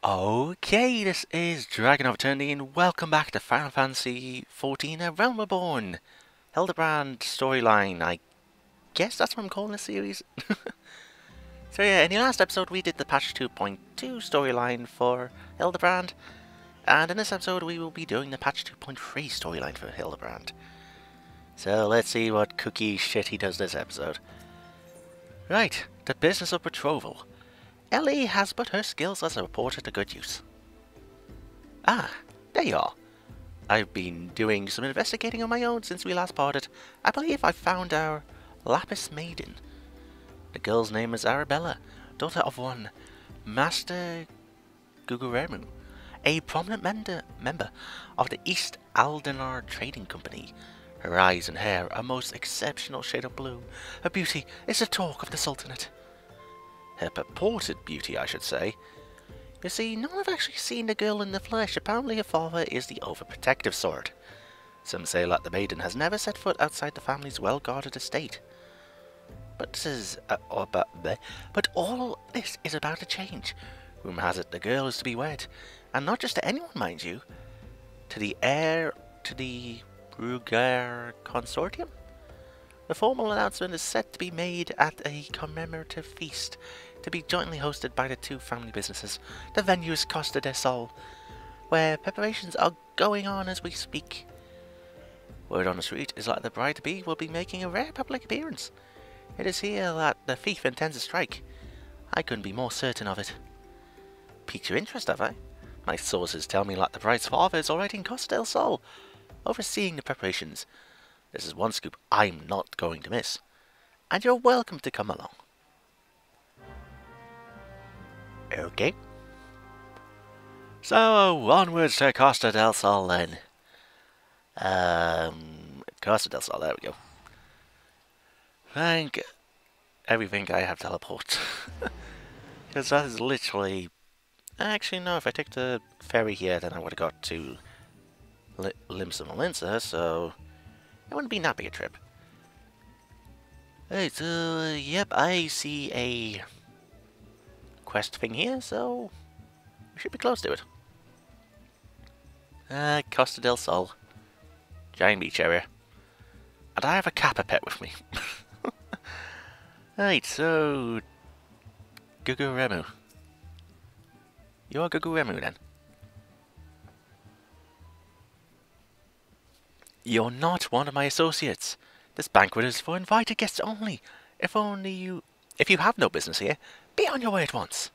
Okay, this is DragonofEternity and welcome back to Final Fantasy XIV A Realm Reborn. Hildibrand storyline, I guess that's what I'm calling this series. So yeah, in the last episode we did the patch 2.2 storyline for Hildibrand, and in this episode we will be doing the patch 2.3 storyline for Hildibrand. So let's see what cookie shit he does this episode. Right, the business of betrothal. Ellie has put her skills as a reporter to good use. Ah, there you are. I've been doing some investigating on my own since we last parted. I believe I found our Lapis Maiden. The girl's name is Arabella, daughter of one Master Guguremu, a prominent member of the East Aldenar Trading Company. Her eyes and hair are a most exceptional shade of blue. Her beauty is the talk of the Sultanate. Her purported beauty, I should say. You see, no one have actually seen the girl in the flesh. Apparently her father is the overprotective sort. Some say that the maiden has never set foot outside the family's well-guarded estate. But this is... but all this is about to change. Rumour has it the girl is to be wed. And not just to anyone, mind you. To the heir to the Bruger Consortium. The formal announcement is set to be made at a commemorative feast, to be jointly hosted by the two family businesses. The venue is Costa del Sol, where preparations are going on as we speak. Word on the street is that the bride-to-be will be making a rare public appearance. It is here that the thief intends to strike. I couldn't be more certain of it. Piqued your interest, have I? My sources tell me that the bride's father is already in Costa del Sol, overseeing the preparations. This is one scoop I'm not going to miss. And you're welcome to come along. Okay. So, onwards to Costa del Sol then. Costa del Sol, there we go. Thank everything I have teleport. Because that is literally... Actually, no, if I take the ferry here, then I would have got to Limsa Malinsa, so... It wouldn't be that big a trip. Right, so, yep, I see a quest thing here, so we should be close to it. Costa del Sol. Giant beach area. And I have a kappa pet with me. Right, so... Guguremu. You are Guguremu then? You're not one of my associates. This banquet is for invited guests only. If you have no business here, be on your way at once.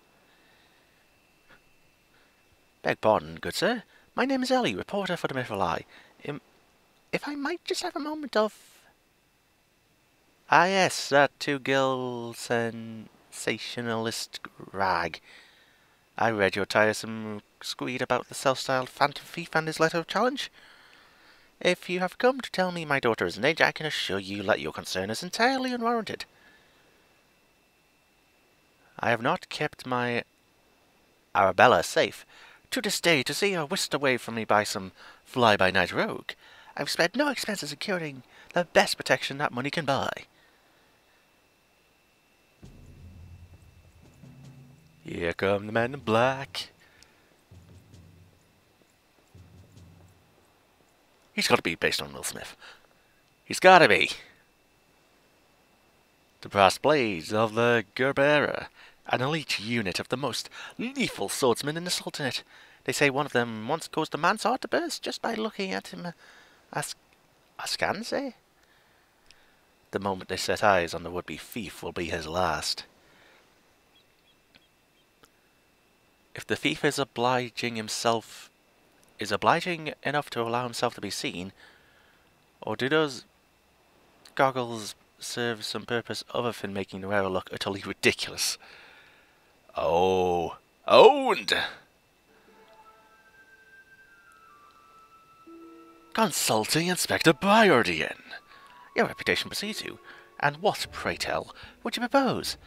Beg pardon, good sir. My name is Ellie, reporter for the Mythical Eye. If I might just have a moment of... Ah yes, that two-gill sensationalist rag. I read your tiresome screed about the self-styled Phantom Thief and his letter of challenge. If you have come to tell me my daughter is an age, I can assure you that your concern is entirely unwarranted. I have not kept my Arabella safe. To this day, to see her whisked away from me by some fly-by-night rogue, I've spared no expense in securing the best protection that money can buy. Here come the men in black. He's got to be based on Will Smith. He's got to be. The brass blades of the Gerbera, an elite unit of the most lethal swordsmen in the Sultanate. They say one of them once caused a man's heart to burst just by looking at him askance. The moment they set eyes on the would-be thief will be his last. If the thief is obliging enough to allow himself to be seen, or do those goggles serve some purpose other than making the wearer look utterly ridiculous? Oh, owned! Consulting Inspector Byardian. Your reputation precedes you, and what, pray tell, would you propose?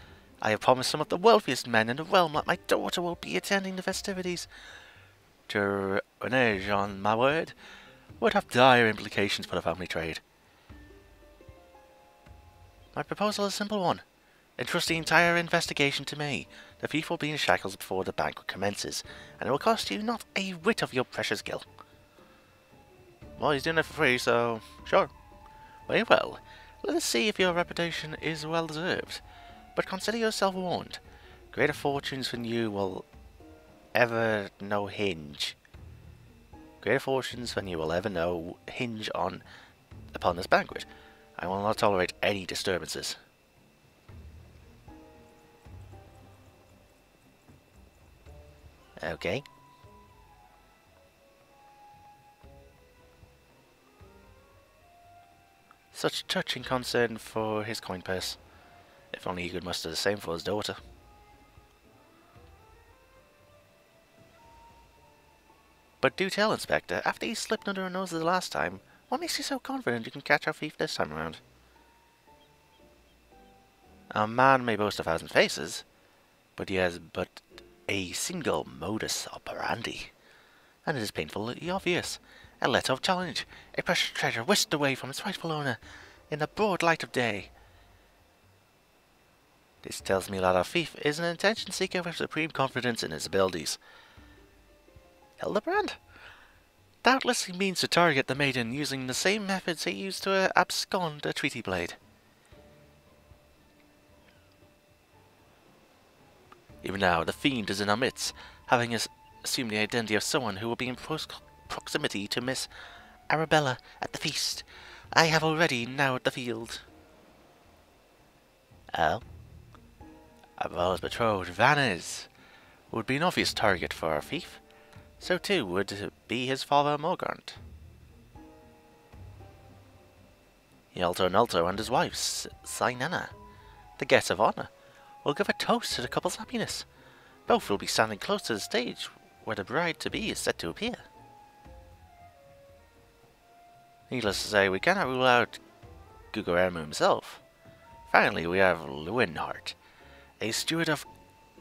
I have promised some of the wealthiest men in the realm that my daughter will be attending the festivities. To renege on my word would have dire implications for the family trade. My proposal is a simple one. Entrust the entire investigation to me. The thief will be in shackles before the banquet commences, and it will cost you not a whit of your precious gil. Well, he's doing it for free, so sure. Very well. Let us see if your reputation is well deserved. But consider yourself warned. Greater fortunes than you will ever know hinge. Greater fortunes than you will ever know hinge upon this banquet. I will not tolerate any disturbances. Okay. Such touching concern for his coin purse. If only he could muster the same for his daughter. But do tell, Inspector, after you slipped under her nose the last time, what makes you so confident you can catch our thief this time around? A man may boast 1,000 faces, but he has but a single modus operandi. And it is painfully obvious. A letter of challenge, a precious treasure whisked away from its rightful owner in the broad light of day. This tells me that our thief is an attention seeker with supreme confidence in his abilities. Hildibrand? Doubtless he means to target the maiden using the same methods he used to abscond a treaty blade. Even now, the fiend is in our midst, having assumed the identity of someone who will be in close proximity to Miss Arabella at the feast. I have already gnawed the field. Oh? Arabella's betrothed, Vannes, would be an obvious target for our thief. So too would be his father Morgant. Yalto Nalto and his wife, Sinana, the guests of honour, will give a toast to the couple's happiness. Both will be standing close to the stage where the bride-to-be is set to appear. Needless to say, we cannot rule out Guguermu himself. Finally, we have Lewinhart, a steward of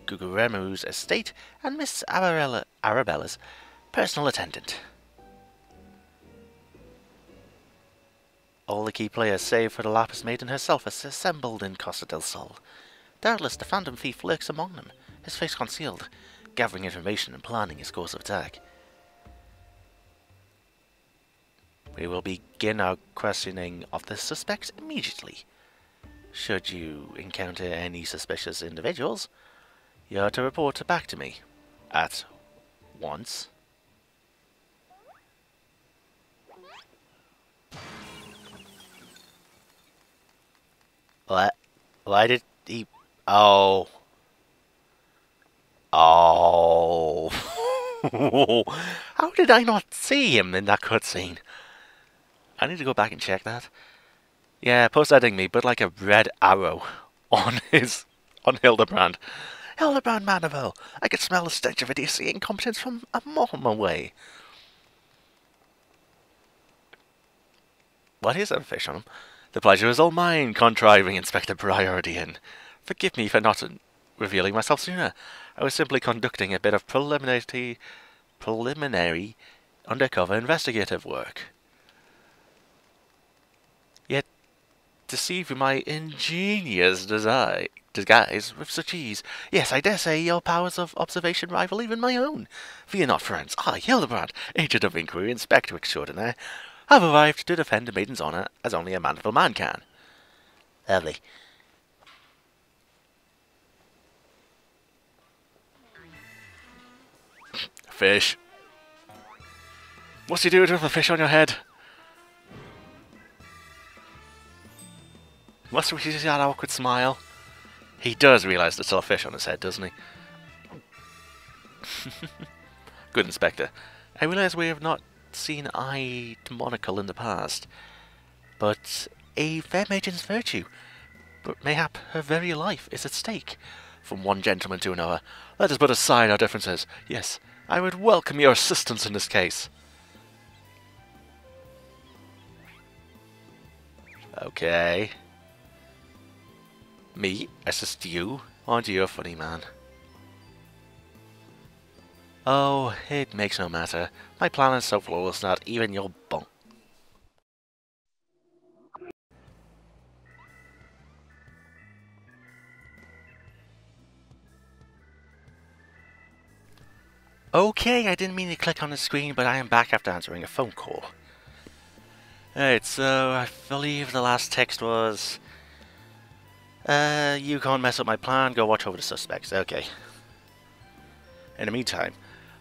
Guguremu's estate, and Miss Arabella's personal attendant. All the key players, save for the Lapis Maiden herself, are assembled in Costa del Sol. Doubtless the Phantom Thief lurks among them, his face concealed, gathering information and planning his course of attack. We will begin our questioning of the suspects immediately. Should you encounter any suspicious individuals, you are to report back to me at once. What? Why did he... Oh. Oh. How did I not see him in that cutscene? I need to go back and check that. Yeah, post-editing me, but like a red arrow on Hildibrand. Hildibrand Manderville! I could smell the stench of idiocy and incompetence from a mile away. What is that fish on him? The pleasure is all mine, contriving Inspector Priority, and forgive me for not revealing myself sooner. I was simply conducting a bit of preliminary undercover investigative work. Yet, deceive my ingenious disguise with such ease. Yes, I dare say your powers of observation rival even my own. Fear not, friends. I, Hildibrand, agent of inquiry, inspector extraordinaire, have arrived to defend the maiden's honour as only a Manderville man can. Lovely. Fish. What's he doing with the fish on your head? Must we see that awkward smile? He does realise there's still a fish on his head, doesn't he? Good Inspector. I realise we have not seen eye to monocle in the past, but a fair maiden's virtue, but mayhap her very life, is at stake. From one gentleman to another, let us put aside our differences. Yes, I would welcome your assistance in this case. Okay. Me assist you? Aren't you a funny man? Oh, it makes no matter. My plan is so flawless that even your bunk. Okay, I didn't mean to click on the screen, but I am back after answering a phone call. Alright, so I believe the last text was... you can't mess up my plan, go watch over the suspects. Okay. In the meantime,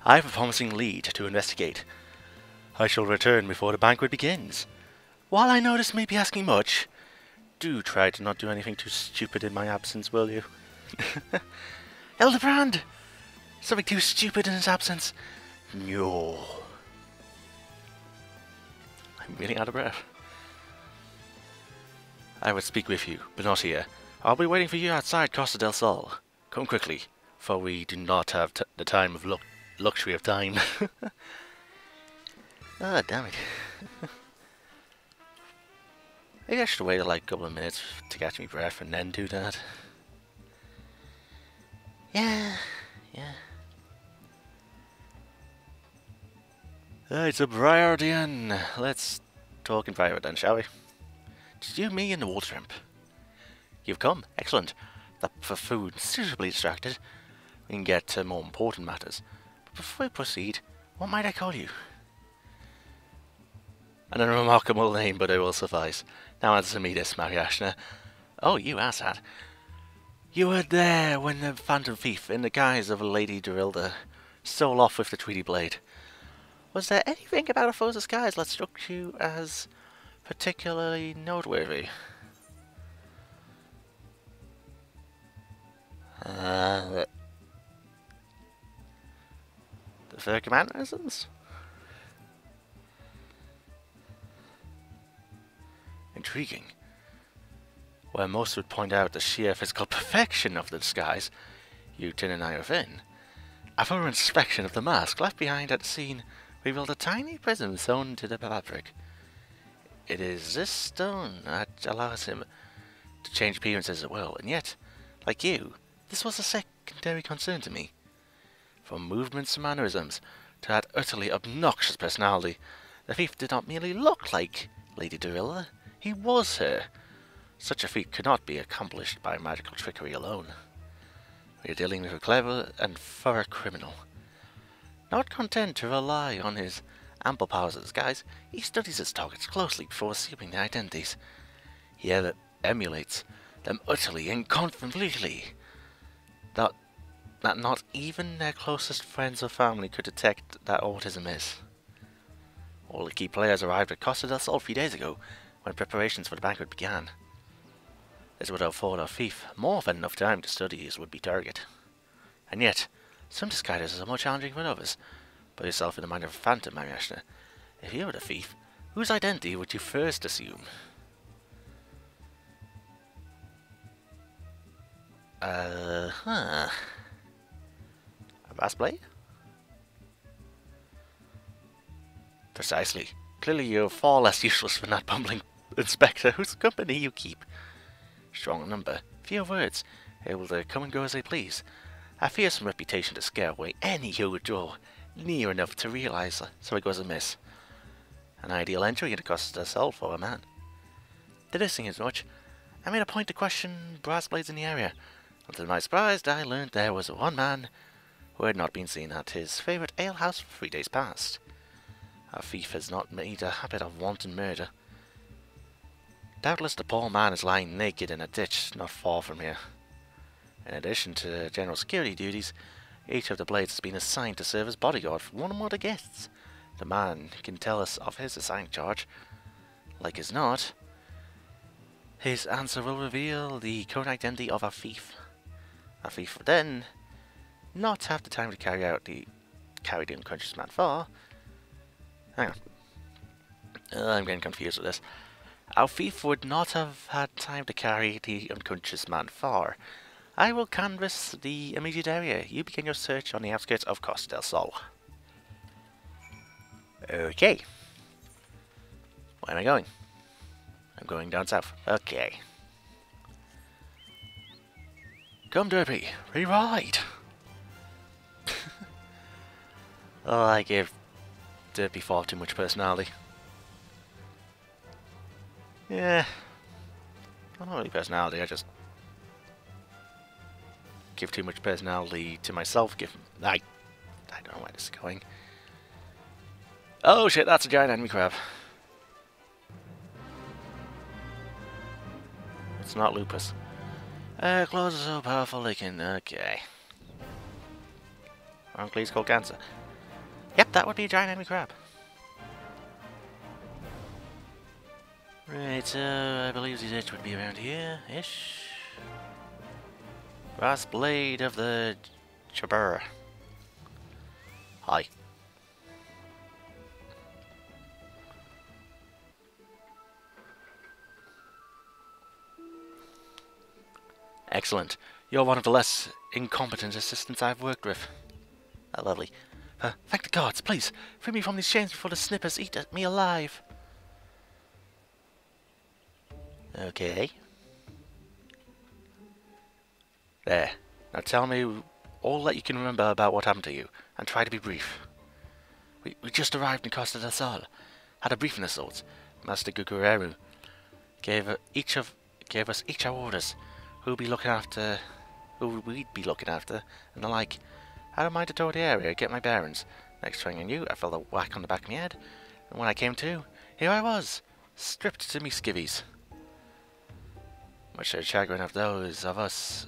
I have a promising lead to investigate. I shall return before the banquet begins. While I know this may be asking much, do try to not do anything too stupid in my absence, will you? Hildibrand! Something too stupid in his absence? No. I'm really out of breath. I would speak with you, but not here. I'll be waiting for you outside Costa del Sol. Come quickly, for we do not have the time of luxury of time. Ah, damn it. Maybe I should wait like a couple of minutes to catch me breath and then do that. Yeah. It's a Briardian. Let's talk in private then, shall we? Just you, me, and the water shrimp. You've come. Excellent. For food, suitably distracted. We can get to more important matters. But before we proceed, what might I call you? An unremarkable name, but it will suffice. Now answer me this, Mariashna. Oh, you asshat. You were there when the Phantom Thief, in the guise of Lady Dorilda, stole off with the Tweedy Blade. Was there anything about a foe's disguise that struck you as particularly noteworthy? The fur mannerisms? Intriguing. Where most would point out the sheer physical perfection of the disguise, you Tin and I are in. A thorough inspection of the mask left behind at the scene revealed a tiny prism sewn into the fabric. It is this stone that allows him to change appearances at will, and yet, like you, this was a secondary concern to me. From movements to mannerisms, to that utterly obnoxious personality, the thief did not merely look like Lady Dorilda, he was her. Such a feat could not be accomplished by magical trickery alone. We are dealing with a clever and thorough criminal. Not content to rely on his ample powers of disguise, he studies his targets closely before assuming their identities. He emulates them utterly and completely. That not even their closest friends or family could detect that autism is. All the key players arrived at Costa del Sol 3 days ago, when preparations for the banquet began. This would afford our thief more than enough time to study his would-be target. And yet, some disguises are more challenging than others. Put yourself in the mind of a phantom, Mariashna. If you were the thief, whose identity would you first assume? A brass blade? Precisely. Clearly you're far less useless than that bumbling inspector whose company you keep. Strong number, few words, able to come and go as they please. A fearsome reputation to scare away any who would draw near enough to realize something goes amiss. An ideal entry into Costa del Sol for a man. Did this thing as much? I made a point to question brass blades in the area. And to my surprise, I learned there was one man who had not been seen at his favourite alehouse for 3 days past. Our thief has not made a habit of wanton murder. Doubtless the poor man is lying naked in a ditch not far from here. In addition to general security duties, each of the blades has been assigned to serve as bodyguard for one or more of the guests. The man can tell us of his assigned charge. Like as not, his answer will reveal the current identity of our thief. Our thief will then not have the time to carry the unconscious man far. Hang on. I'm getting confused with this. Our thief would not have had time to carry the unconscious man far. I will canvass the immediate area. You begin your search on the outskirts of Costa del Sol. Okay. Where am I going? I'm going down south. Okay. Come, Derpy. Rewrite! Oh, I give Derpy far too much personality. Yeah. Not really personality, I just give too much personality to myself. I don't know what this going. Oh shit, that's a giant enemy crab. It's not lupus. Claws are so powerful they can... Okay. Please call cancer. Yep, that would be a giant enemy crab. Right, I believe the ditch would be around here-ish. Brass blade of the Jabber. Hi. Excellent. You're one of the less incompetent assistants I've worked with. Lovely. Thank the gods, please, free me from these chains before the snippers eat me alive. Okay. There. Now tell me all that you can remember about what happened to you, and try to be brief. We just arrived in Costa del Sol. Had a briefing of sorts. Master Gugureru gave us each our orders. Who we'd be looking after, and the like. I don't mind to tour the area, get my bearings. Next thing I knew, I felt a whack on the back of my head, and when I came to, here I was, stripped to me skivvies. Much to the chagrin of those of us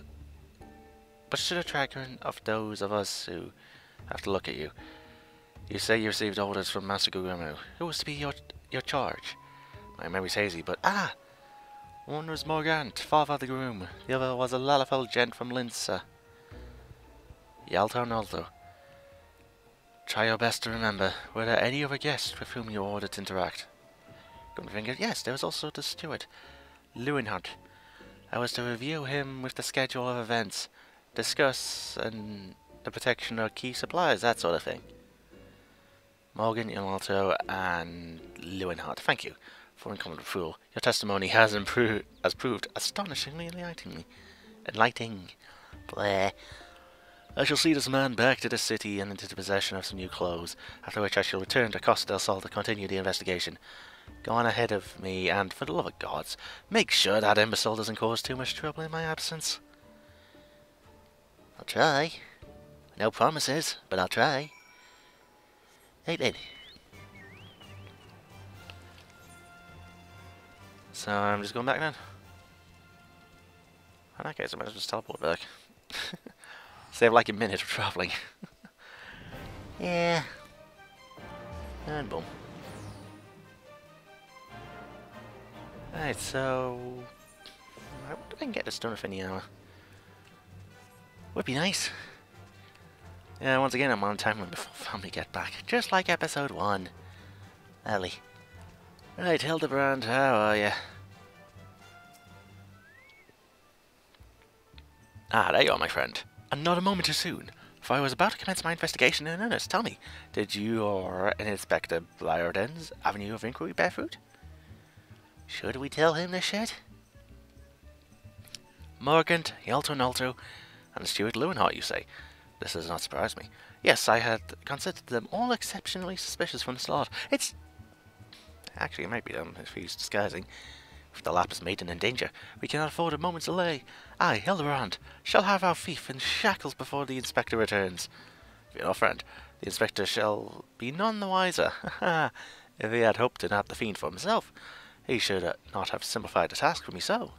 who have to look at you. You say you received orders from Master Gugureru. Who was to be your charge? My memory's hazy, but one was Morgant, father of the groom. The other was a Lalafell gent from Linsa. Yalto. Try your best to remember. Were there any other guests with whom you ordered to interact? Gunfinger, yes, there was also the steward, Lewinhunt. I was to review him with the schedule of events, discuss and the protection of key supplies, that sort of thing. Morgan, Yalto, and Lewinhunt. Thank you. For uncommon fool, your testimony has proved astonishingly enlightening. Bleh. I shall see this man back to the city and into the possession of some new clothes, after which I shall return to Costa del Sol to continue the investigation. Go on ahead of me, and for the love of gods, make sure that imbecile doesn't cause too much trouble in my absence. I'll try. No promises, but I'll try. Hey then. So I'm just going back then. In that case, I might as well just teleport back. Save like a minute of travelling. Yeah. And boom. Right, so... I wonder if I can get this done within the hour. Would be nice. Yeah, once again, I'm on time before family get back. Just like episode 1. Early. Right, Hildibrand, how are you? Ah, there you are, my friend. And not a moment too soon, for I was about to commence my investigation in earnest. Tell me, did you or an Inspector Bliarden's avenue of inquiry bear fruit? Should we tell him this shit? Morgant, Yalto, and Stuart Lewinhart, you say? This does not surprise me. Yes, I had considered them all exceptionally suspicious from the start. Actually, it might be them if he's disguising. With the lapis maiden in danger, we cannot afford a moment's delay. I, Hildibrand, shall have our thief in shackles before the Inspector returns. Fear no friend, the Inspector shall be none the wiser. If he had hoped to nab the fiend for himself, he should not have simplified the task for me so.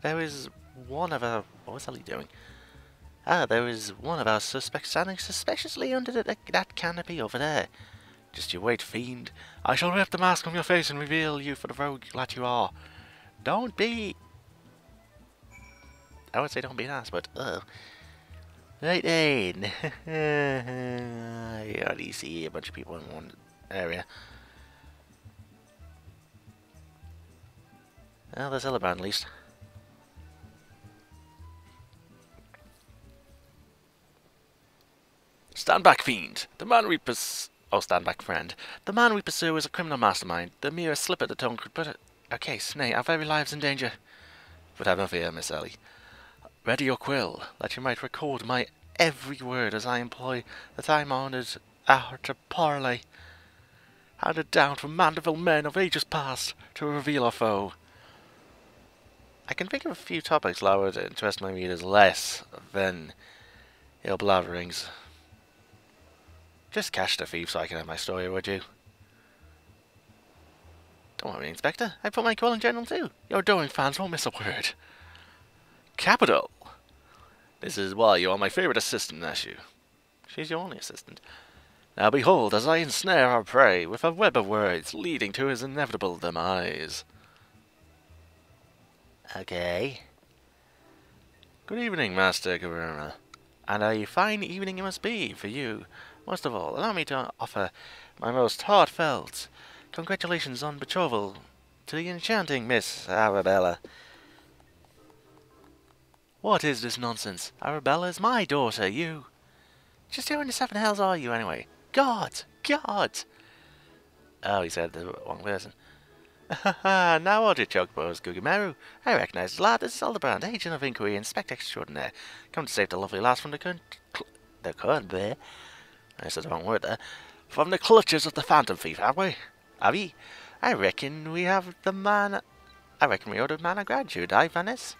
There is one of our... What was Ellie doing? There is one of our suspects standing suspiciously under that canopy over there. Just you wait, fiend. I shall rip the mask from your face and reveal you for the rogue lad you are. Don't be... I would say don't be an ass, but... Right then. You already see a bunch of people in one area. Well, there's Hildibrand at least. Stand back, fiend. The man we pursue... Oh, stand back, friend. The man we pursue is a criminal mastermind. The mere slip of the tongue could put our case, nay, our very lives in danger. But have no fear, Miss Ellie. Ready your quill, that you might record my every word as I employ the time-honoured art to parley, handed down from Manderville men of ages past to reveal our foe. I can think of a few topics that would interest my readers less than ill blatherings. Just catch the thief so I can have my story, would you? Don't worry, Inspector. I put my call in general too. Your adoring fans won't miss a word. Capital! This is why you are my favourite assistant, Ashu. She's your only assistant. Now behold, as I ensnare our prey with a web of words leading to his inevitable demise. Okay. Good evening, Master Guruma. And a fine evening it must be for you. Most of all, allow me to offer my most heartfelt congratulations on betrothal to the enchanting Miss Arabella. What is this nonsense? Arabella is my daughter, you. Just who in the seven hells are you, anyway? God! God! Oh, he said the wrong person. Ha now what did Chogbos, Gugumeru? I recognise the lad. This is Hildibrand, Agent of Inquiry, Inspector Extraordinaire. Come to save the lovely lass from I said the wrong word there. From the clutches of the Phantom Thief, have we? Have we? I reckon we have the man... I reckon we owed the man a gratitude, aye, Venice?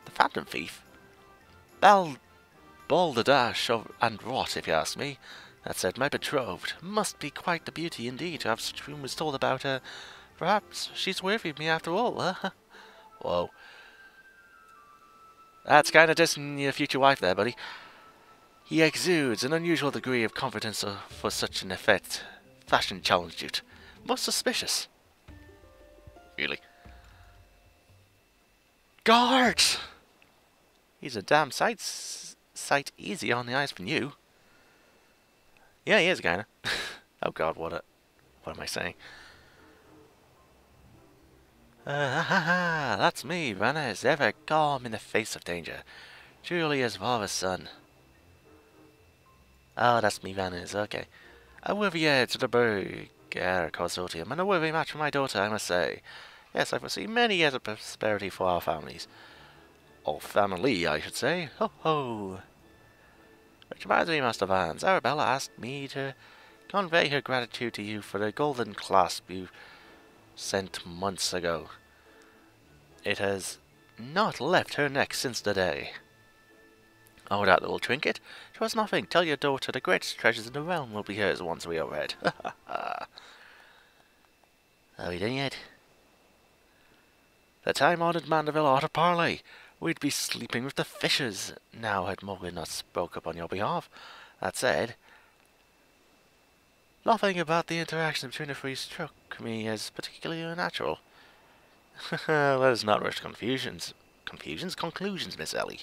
The Phantom Thief? Balderdash and rot, if you ask me. That said, my betrothed must be quite the beauty indeed to have such rumours told about her. Perhaps she's worthy of me after all, huh? Whoa. That's kind of dissing your future wife there, buddy. He exudes an unusual degree of confidence for such an effect. Fashion challenged you. Most suspicious. Really? Guards! He's a damn sight easy on the eyes from you. Yeah, he is kinda. Oh god, what am I saying? That's me, Venice, ever calm in the face of danger. Truly his father's son. Oh, that's me, Venice, okay. A worthy heir to the Berg consortium, and a worthy match for my daughter, I must say. Yes, I foresee many years of prosperity for our families. Or family, I should say. Ho ho! Which reminds me, Master Vance, Arabella asked me to convey her gratitude to you for the golden clasp you sent months ago. It has not left her neck since the day. Oh, that little trinket? It was nothing. Tell your daughter the greatest treasures in the realm will be hers once we are wed. Are we done yet? The time-honoured Manderville art of parley. We'd be sleeping with the fishes now had Morgan not spoke up on your behalf. That said, nothing about the interaction between the three struck me as particularly unnatural. Let us not rush to conclusions, Miss Ellie.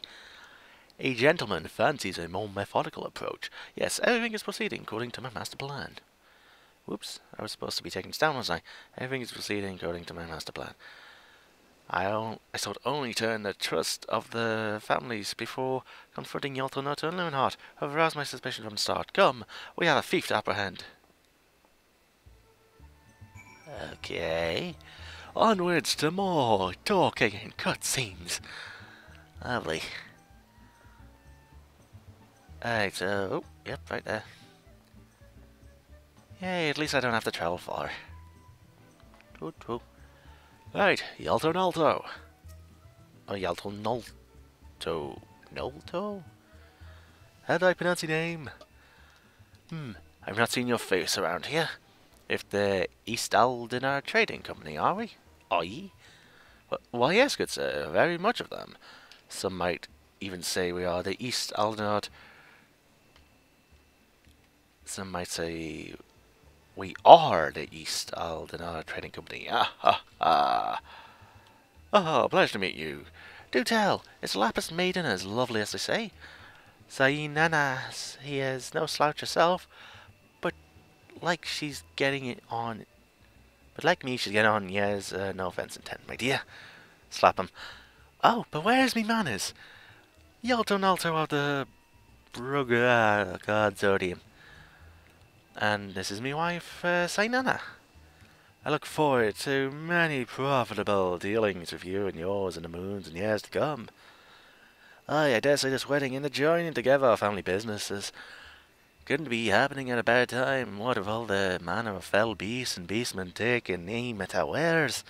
A gentleman fancies a more methodical approach. Yes, everything is proceeding according to my master plan. Whoops, I was supposed to be taking this down, wasn't I? Everything is proceeding according to my master plan. I sought only to earn the trust of the families before confronting Yaltonoto and Leonhardt, who have aroused my suspicion from the start. Come, we have a thief to apprehend. Okay. Onwards to more talking and cutscenes. Lovely. Alright, so... Oh, yep, right there. Yay, at least I don't have to travel far. Toot toot. Right, Yalto-Nolto. Oh, Yalto-Nolto. Nolto? How do I pronounce your name? I've not seen your face around here. If the East Aldinar Trading Company, are we? Are ye? Why, yes, good sir, very much of them. Some might even say we are the East Aldinar... Some might say... We are the East Aldinar Trading Company. Ah, ha, ha. Oh, pleasure to meet you. Do tell, is Lapis Maiden as lovely as they say? Sainanas, he is no slouch herself, but like she's getting it on... But like me, she's getting on, yes, no offence intended, my dear. Slap him. Oh, but where's me manners? Yalto-Nolto of the... God, Zodium. And this is me wife, Sainana. I look forward to many profitable dealings with you and yours in the moons and years to come. Aye, I dare say this wedding and the joining together of family businesses couldn't be happening at a better time. What of all the manner of fell beasts and beastmen taking aim at our wares?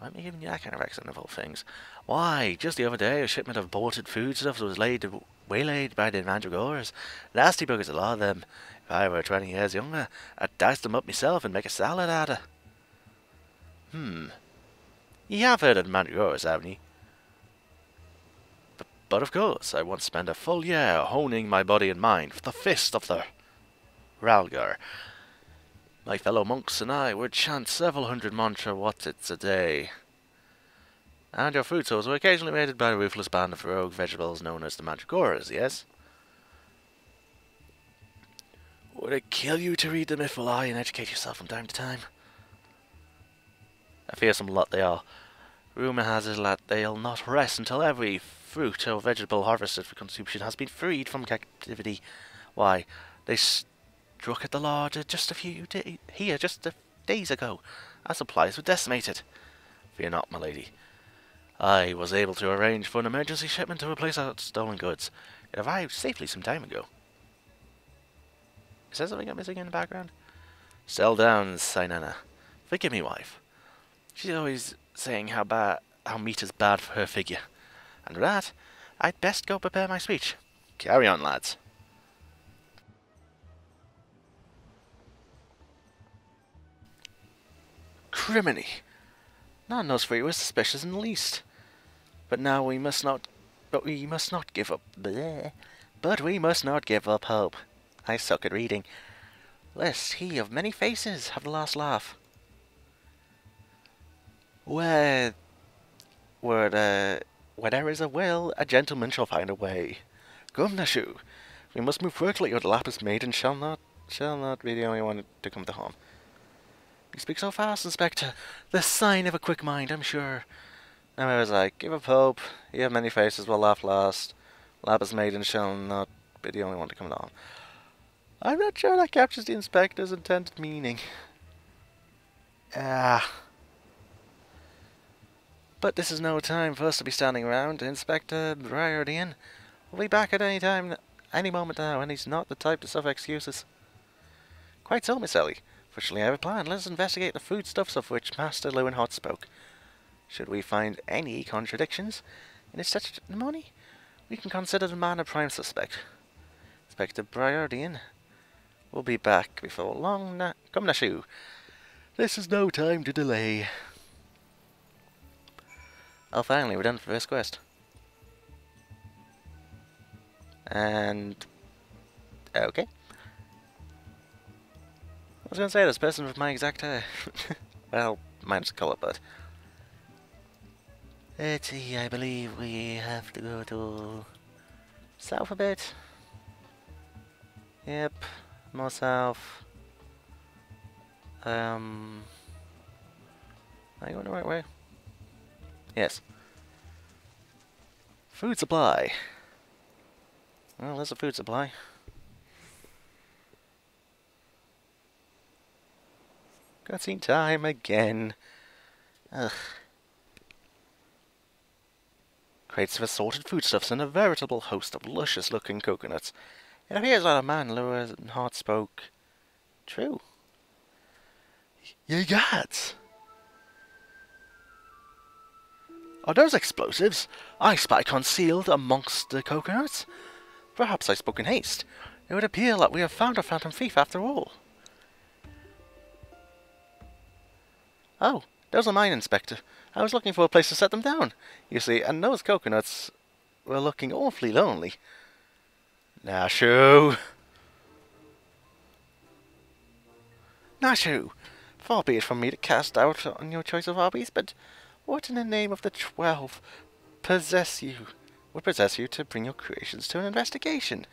Why am I giving you that kind of accent of all things? Why, just the other day, a shipment of bolted foodstuffs was waylaid by the mandragores. Nasty buggers, a lot of them. If I were 20 years younger, I'd dice them up myself and make a salad out of. You have heard of the mandragores, haven't you? But of course, I once spent a full year honing my body and mind for the fist of the Ralgar. My fellow monks and I would chant several hundred mantra whatsits a day. And your food sources were occasionally raided by a ruthless band of rogue vegetables known as the Mandragoras, yes? Would it kill you to read the mythful eye and educate yourself from time to time? A fearsome lot they are. Rumour has it that they'll not rest until every fruit or vegetable harvested for consumption has been freed from captivity. Why, they struck at the Lord just days ago. Our supplies were decimated. Fear not, my lady. I was able to arrange for an emergency shipment to replace our stolen goods. It arrived safely some time ago. Is there something I'm missing in the background? Settle down, Sainana. Forgive me, wife. She's always saying how meat is bad for her figure. And with that, I'd best go prepare my speech. Carry on, lads. Criminy! None of those three were suspicious in the least. But we must not give up. Bleh. But we must not give up hope. I suck at reading. Lest he of many faces have the last laugh. Where there is a will, a gentleman shall find a way. Come, Nashu. We must move quickly, or the Lapis maiden shall not be the only one to come to harm. You speak so fast, Inspector. The sign of a quick mind, I'm sure. Now I was like, give up hope. You have many faces, will laugh last. Lapis maiden shall not be the only one to come to harm. I'm not sure that captures the Inspector's intended meaning. But this is no time for us to be standing around. Inspector Briardian will be back at any moment now, and he's not the type to suffer excuses. Quite so, Miss Ellie. Fortunately, I have a plan. Let us investigate the foodstuffs of which Master Lewinhart spoke. Should we find any contradictions in his testimony, we can consider the man a prime suspect. Inspector Briardian will be back before long. Come, Nashu. This is no time to delay. Oh, finally, we're done for this quest. And okay. I was going to say this person with my exact hair. Well, mine's colour, but let's see, I believe we have to go to south a bit. Yep, more south. Am I going the right way? Yes. Food supply. Well, there's a food supply. Cutscene time again. Ugh. Crates of assorted foodstuffs and a veritable host of luscious-looking coconuts. It appears that a man Lewinhart spoke true. Ye gods! Are those explosives I spy concealed amongst the coconuts? Perhaps I spoke in haste. It would appear that we have found a phantom thief after all. Oh, those are mine, Inspector. I was looking for a place to set them down, you see, and those coconuts were looking awfully lonely. Nashu! Nashu! Far be it from me to cast doubt on your choice of hobbies, but what in the name of the 12 would possess you to bring your creations to an investigation?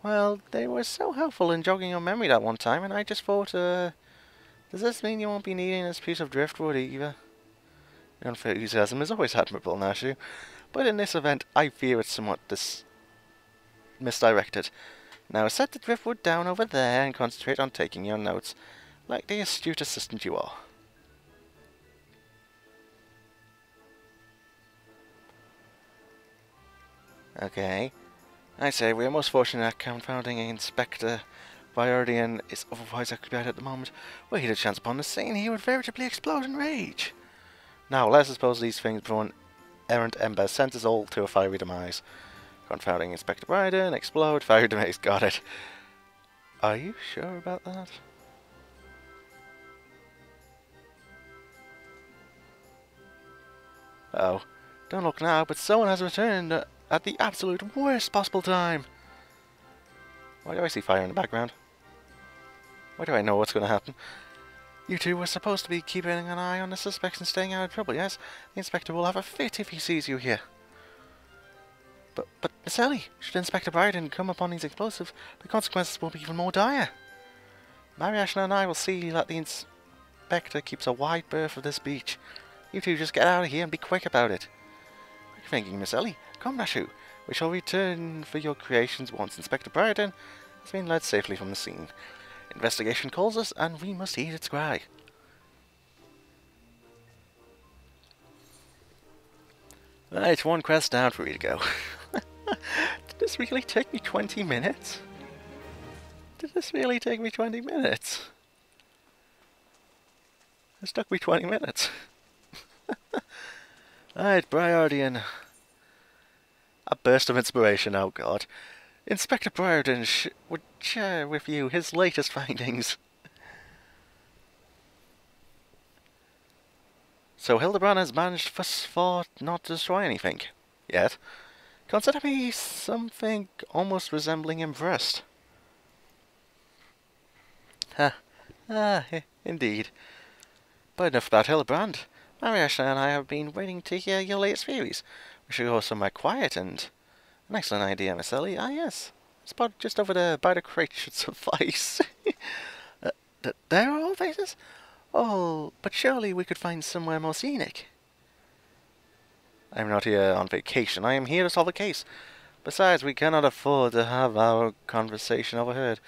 Well, they were so helpful in jogging your memory that one time, and I just thought, does this mean you won't be needing this piece of driftwood either? Your enthusiasm is always admirable, Nashu, but in this event I fear it's somewhat misdirected. Now set the driftwood down over there and concentrate on taking your notes, like the astute assistant you are. Okay. I say, we are most fortunate that confounding Inspector Briardian is otherwise occupied at the moment. Were he to chance upon the scene, he would veritably explode in rage. Now, let's suppose these things brought errant ember sent us all to a fiery demise. Confounding Inspector Bryden, explode, fiery demise, got it. Are you sure about that? Oh, don't look now, but someone has returned at the absolute worst possible time. Why do I see fire in the background? Why do I know what's going to happen? You two were supposed to be keeping an eye on the suspects and staying out of trouble, yes? The inspector will have a fit if he sees you here. But Miss Ellie, should Inspector Bryden come upon these explosives, the consequences will be even more dire. Mary Ashton and I will see that the inspector keeps a wide berth of this beach. You two just get out of here and be quick about it. Quick thinking, Miss Ellie. Come, Nashu. We shall return for your creations once Inspector Bryden has been led safely from the scene. Investigation calls us, and we must heed its cry. Right, one quest down for you to go. Did this really take me 20 minutes? Did this really take me 20 minutes? It took me 20 minutes. Right, Briardian. A burst of inspiration, oh god. Inspector Briarden would share with you his latest findings. So Hildibrand has managed thus far not to destroy anything. Yet. Consider me something almost resembling impressed. Indeed. But enough about Hildibrand. Mariasha and I have been waiting to hear your latest theories. We should go somewhere quiet and... An excellent idea, Miss Ellie. Ah, yes. The spot just over there by the crate should suffice. There are all faces? Oh, but surely we could find somewhere more scenic. I'm not here on vacation. I am here to solve a case. Besides, we cannot afford to have our conversation overheard.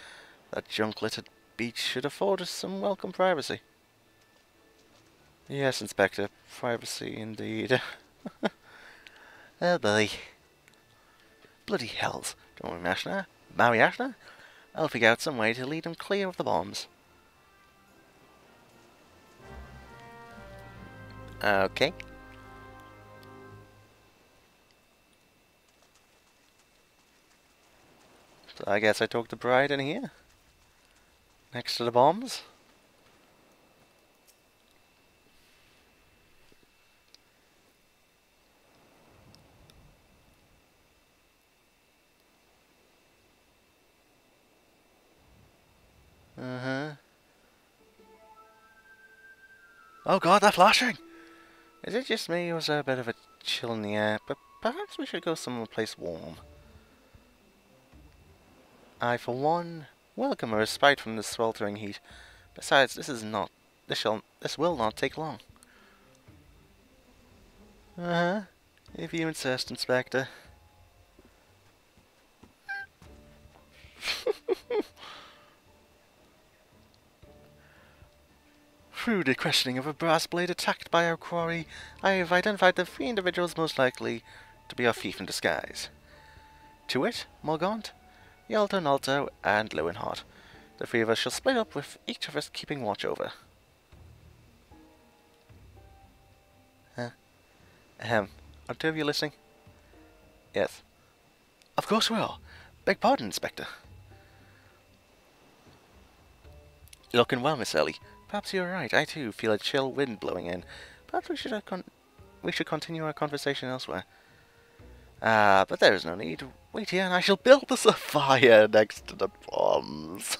That junk-littered beach should afford us some welcome privacy. Yes, Inspector. Privacy, indeed. Oh boy. Bloody hells. Don't worry, Mary Ashna. I'll figure out some way to lead them clear of the bombs. Okay. So I guess I took the bride in here. Next to the bombs. Oh god, they're flashing! Is it just me, or is there a bit of a chill in the air? But perhaps we should go someplace warm. I, for one, welcome a respite from the sweltering heat. Besides, this will not take long. If you insist, Inspector. Through the questioning of a brass blade attacked by our quarry, I have identified the 3 individuals most likely to be our thief in disguise. To wit, Morgaunt, Yalto Nalto, and Lewinhart. The 3 of us shall split up, with each of us keeping watch over. Are 2 of you listening? Yes. Of course we are. Beg pardon, Inspector. Looking well, Miss Ellie. Perhaps you're right. I too feel a chill wind blowing in. Perhaps we should continue our conversation elsewhere. But there is no need. Wait here, and I shall build us a fire next to the bombs.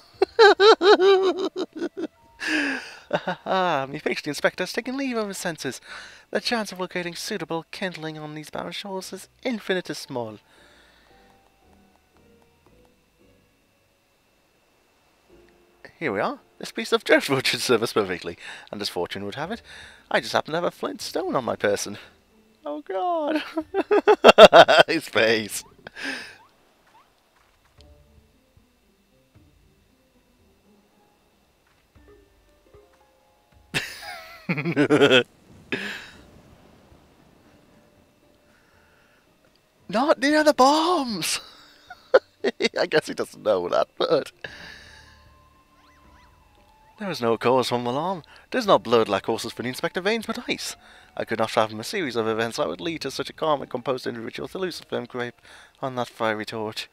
Methinks the Inspector has taken leave of his senses. The chance of locating suitable kindling on these barren shores is infinitesimal. Here we are. This piece of driftwood should serve us perfectly, and as fortune would have it, I just happen to have a flint stone on my person. Oh god! His face! Not near the bombs! I guess he doesn't know that, but... There is no cause for alarm. It is not blood like courses for the Inspector veins, but ice. I could not fathom a series of events that would lead to such a calm and composed individual to lose the firm grip on that fiery torch.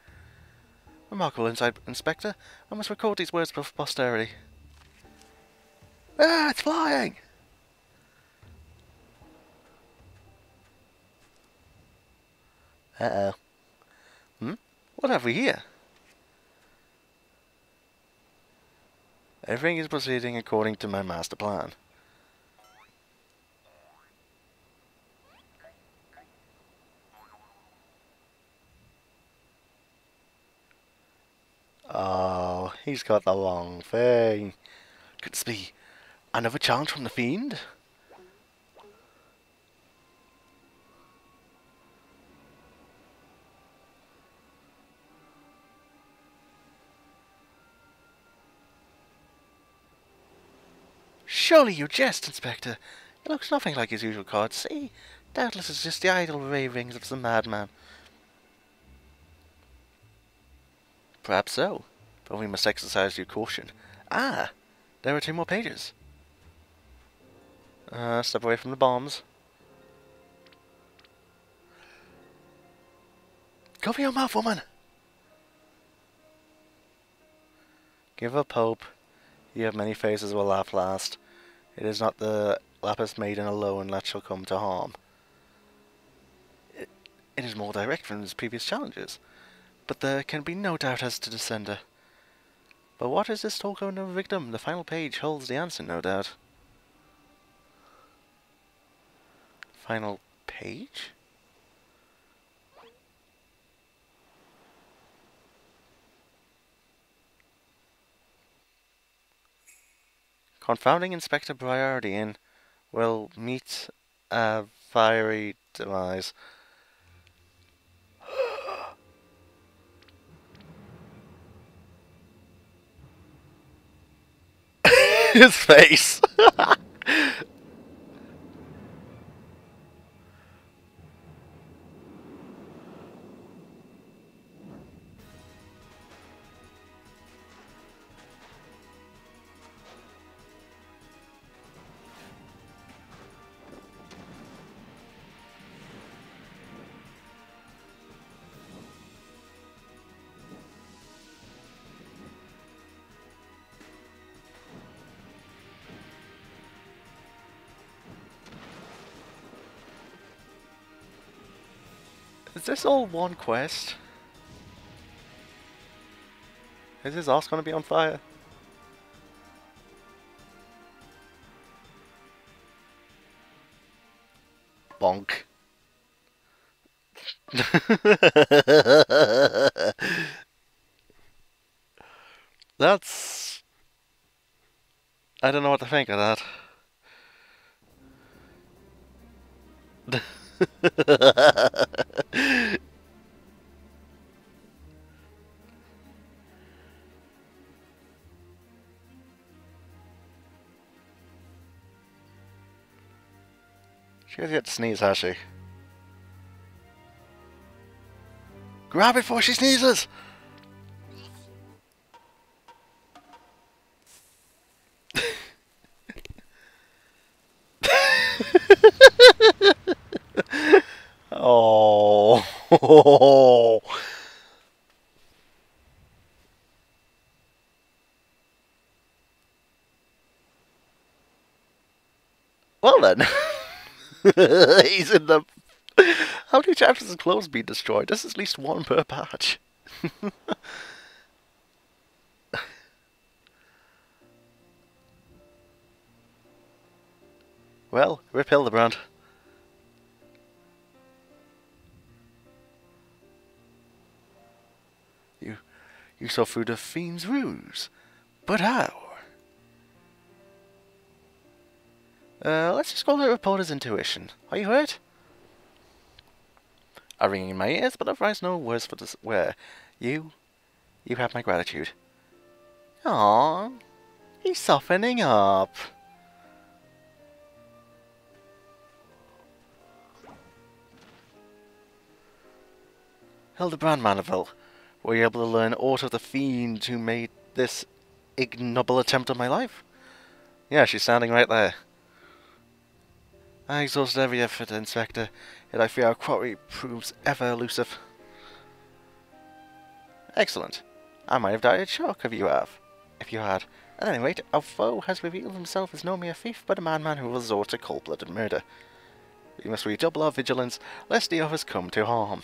Remarkable insight, Inspector. I must record these words for posterity. Ah, it's flying! Uh-oh. What have we here? Everything is proceeding according to my master plan. Oh, he's got the wrong thing. Could this be another challenge from the Fiend? Surely you jest, Inspector. It looks nothing like his usual card. See, doubtless it's just the idle ravings of some madman. Perhaps so, but we must exercise due caution. Ah, there are 2 more pages. Step away from the bombs. Cover your mouth, woman! Give up hope. You have many faces will laugh last. It is not the lapis maiden alone that shall come to harm. It is more direct from his previous challenges, but there can be no doubt as to the sender. But what is this talk of another victim? The final page holds the answer, no doubt. Final page? Confounding Inspector Briardian will meet a fiery demise. His face! Is this all one quest? Is his ass gonna be on fire? Bonk. That's... I don't know what to think of that. She has yet to sneeze, has she? Grab it before she sneezes! Oh. Well then. He's in the... How many chapters has clothes been destroyed? This is at least 1 per patch. Well, rip Hildibrand. You saw through the Fiend's ruse. But how? Let's just call it a reporter's intuition. Are you hurt? A ringing in my ears, but otherwise no words for this. Where? You have my gratitude. Aww, he's softening up. Hildibrand Manderville, were you able to learn aught of the Fiend who made this ignoble attempt on my life? Yeah, she's standing right there. I exhausted every effort, Inspector, yet I fear our quarry proves ever elusive. Excellent. I might have died of shock if you had. At any rate, our foe has revealed himself as no mere thief, but a madman who will resort to cold-blooded murder. We must redouble our vigilance, lest the others come to harm.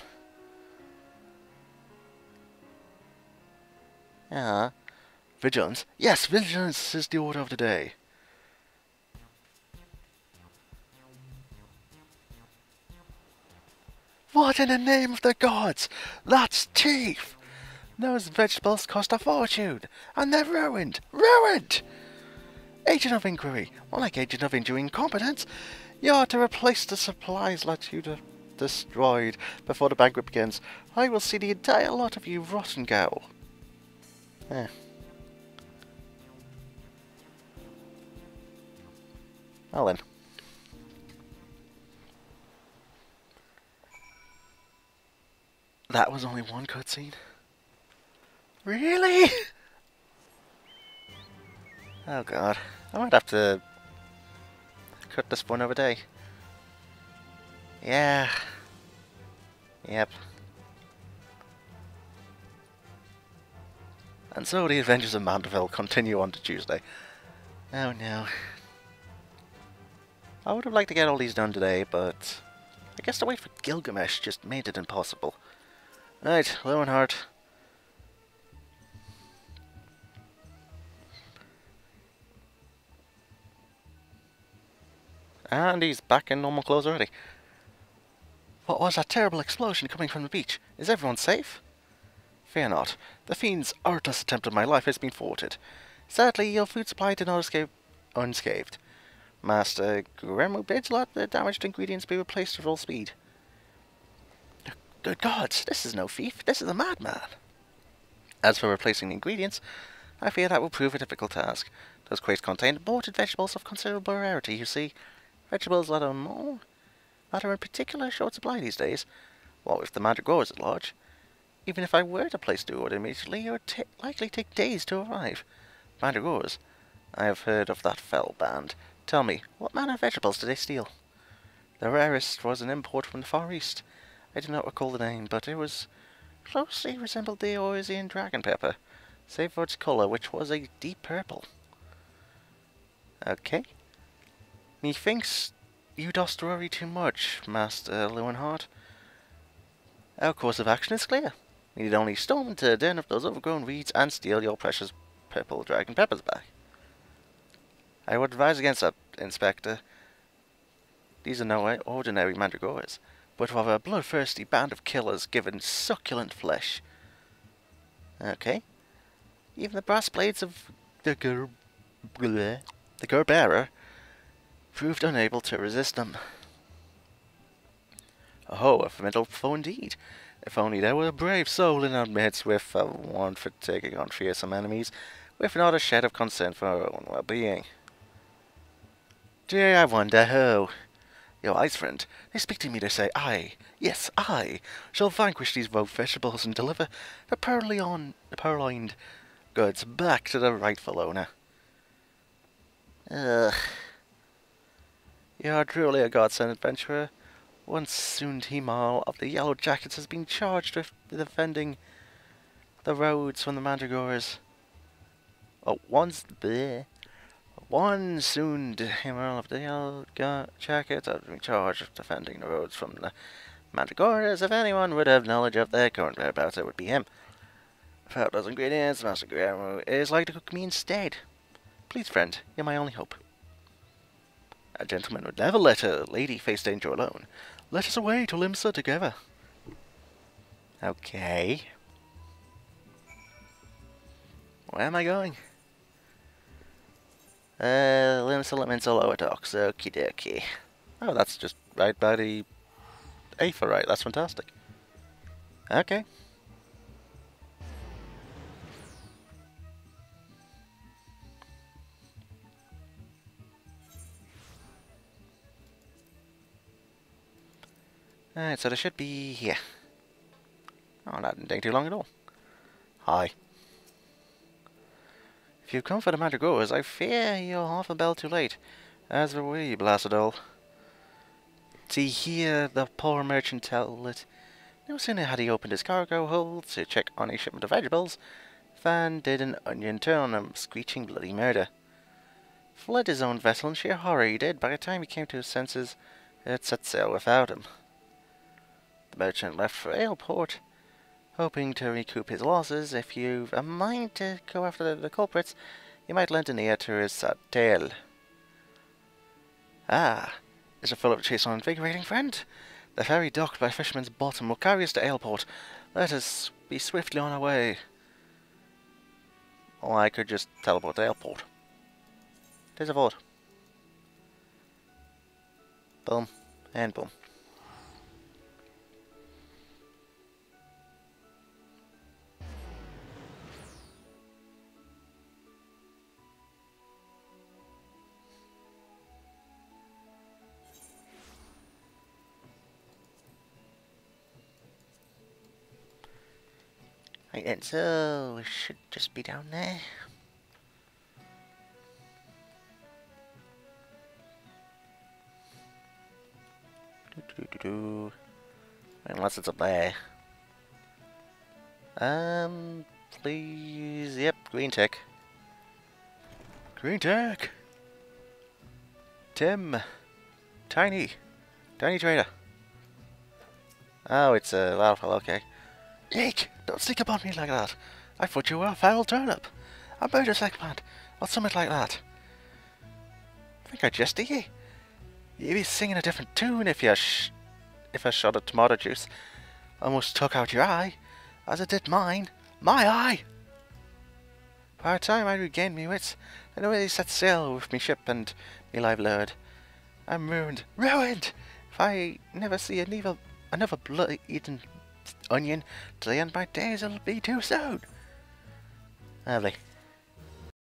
Ah, vigilance? Yes, vigilance is the order of the day. What in the name of the gods? That's thief! Those vegetables cost a fortune, and they're ruined! Ruined! Agent of inquiry, more like agent of injury incompetence. You're to replace the supplies that you destroyed before the banquet begins. I will see the entire lot of you rot and go. Eh. Well then. That was only one cutscene? Really? Oh god. I might have to cut this one over day. Yeah. Yep. And so the adventures of Manderville continue on to Tuesday. Oh no. I would have liked to get all these done today, but I guess the wait for Gilgamesh just made it impossible. Right, Leonhardt. And he's back in normal clothes already. What was that terrible explosion coming from the beach? Is everyone safe? Fear not. The fiend's artless attempt on my life has been thwarted. Sadly, your food supply did not escape unscathed. Master Gremu bids let the damaged ingredients be replaced at full speed. Good gods, this is no thief, this is a madman. As for replacing the ingredients, I fear that will prove a difficult task. Those crates contain imported vegetables of considerable rarity, you see. Vegetables that are in particular short supply these days. What with the mandragoras at large? Even if I were to place the order immediately, it would likely take days to arrive. Mandragoras? I have heard of that fell band. Tell me, what manner of vegetables did they steal? The rarest was an import from the Far East. I do not recall the name, but it was closely resembled the Orisian dragon pepper, save for its colour, which was a deep purple. Okay. Methinks you dost worry too much, Master Leonhardt. Our course of action is clear. We need only storm into the den of those overgrown weeds and steal your precious purple dragon peppers back. I would advise against that, Inspector. These are no ordinary mandragoras, but rather a bloodthirsty band of killers given succulent flesh. Okay. Even the brass blades of the Gerbearer proved unable to resist them. Oh, a formidable foe indeed. If only there were a brave soul in our midst with a warrant for taking on fearsome enemies, with not a shed of concern for our own well-being. Dear, I wonder who. Your eyes, friend, they speak to me to say I, yes, I, shall vanquish these rogue vegetables and deliver the purloined goods back to the rightful owner. Ugh. You are truly a godsend, adventurer. Once soon Himal of the Yellow Jackets has been charged with defending the roads from the Mandragoras. One soon Himal of the Yellow Jackets has been charged with defending the roads from the Mandragoras. If anyone would have knowledge of their current whereabouts, it would be him. Without those ingredients, Master Gremu is like to cook me instead. Please, friend, you're my only hope. A gentleman would never let a lady face danger alone. Let us away to Limsa together. Okay. Where am I going? Limsa Lower Docks. Okie dokie. Oh, that's just right by the Aether, right? That's fantastic. Okay. Alright, so they should be here. Oh, that didn't take too long at all. Hi. If you've come for the mandragoras, I fear you're half a bell too late. As were we, blasted all. To hear the poor merchant tell it, no sooner had he opened his cargo hold to check on a shipment of vegetables, than did an onion turn on him, screeching bloody murder. Fled his own vessel in sheer horror he did. By the time he came to his senses, it set sail without him. The merchant left for Aleport, hoping to recoup his losses. If you've a mind to go after the culprits, you might lend an ear to his sad tale. Ah, is it full of a chase on invigorating, friend? The ferry docked by Fisherman's Bottom will carry us to Aleport. Let us be swiftly on our way. Or I could just teleport to Aleport. There's a vote. Boom. And boom. Right then, so we should just be down there. Unless it's up there. Please, yep, green tech. Green tech! Tim! Tiny trader. Oh, it's a loud fellow, okay. Eek! Don't stick upon me like that. I thought you were a foul turnip. A murderous eggplant, or something like that. Think I jest ye? You'd be singing a different tune if a shot of tomato juice almost took out your eye, as it did mine. My eye! By the time I regained me wits, I already set sail with me ship and me livelihood. I'm ruined. Ruined! If I never see another blood-eaten onion till the end of my days, it'll be too soon. Lovely.